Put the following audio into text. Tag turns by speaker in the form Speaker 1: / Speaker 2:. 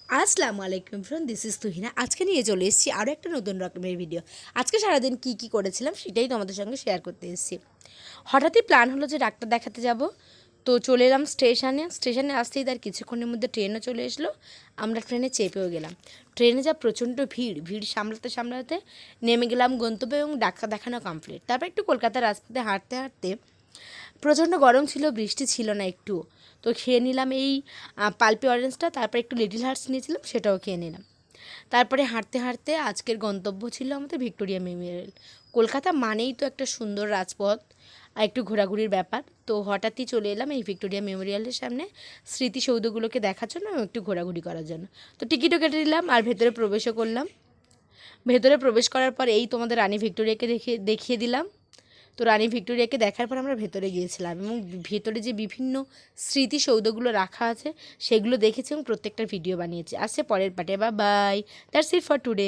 Speaker 1: আসসালামু আলাইকুম friend, this is Tuhina. আজকে নিয়ে চলে এসেছি আরও একটা নতুন রকমের ভিডিও। আজকে সারাদিন কী করেছিলাম সেটাই তোমাদের সঙ্গে শেয়ার করতে এসেছি। হঠাৎই প্ল্যান হলো যে ডাক্তার দেখাতে যাব। তো চলে এলাম স্টেশনে আসতেই তার কিছুক্ষণের মধ্যে ট্রেনও চলে আসলো। আমরা ট্রেনে চেপেও গেলাম। ট্রেনে যা প্রচণ্ড ভিড় সামলাতে সামলাতে নেমে গেলাম গন্তব্যে এবং ডাক্তার দেখানো কমপ্লিট। তারপর একটু কলকাতার রাস্তাতে হাঁটতে হাঁটতে প্রচণ্ড গরম ছিল, বৃষ্টি ছিল না একটু। তো খেয়ে নিলাম এই পালপি অরেঞ্জটা, তারপর একটু লিটল হার্টস নিয়েছিলাম, সেটাও খেয়ে নিলাম। তারপরে হাঁটতে হাঁটতে আজকের গন্তব্য ছিল আমাদের ভিক্টোরিয়া মেমোরিয়াল। কলকাতা মানেই তো একটা সুন্দর রাজপথ আর একটু ঘোরাঘুরির ব্যাপার। তো হঠাৎই চলে এলাম এই ভিক্টোরিয়া মেমোরিয়ালের সামনে স্মৃতিসৌধগুলোকে দেখার জন্য এবং একটু ঘোরাঘুরি করার জন্য। তো টিকিটও কেটে নিলাম আর ভেতরে প্রবেশও করলাম। ভেতরে প্রবেশ করার পর এই তোমাদের রানী ভিক্টোরিয়াকে দেখিয়ে দিলাম। তো রানী ভিক্টোরিয়াকে দেখার পর আমরা ভেতরে গিয়েছিলাম এবং ভেতরে যে বিভিন্ন স্মৃতিসৌধগুলো রাখা আছে সেগুলো দেখেছি এবং প্রত্যেকটা ভিডিও বানিয়েছি। আসছে পরের পার্টে। Bye bye, that's it for today.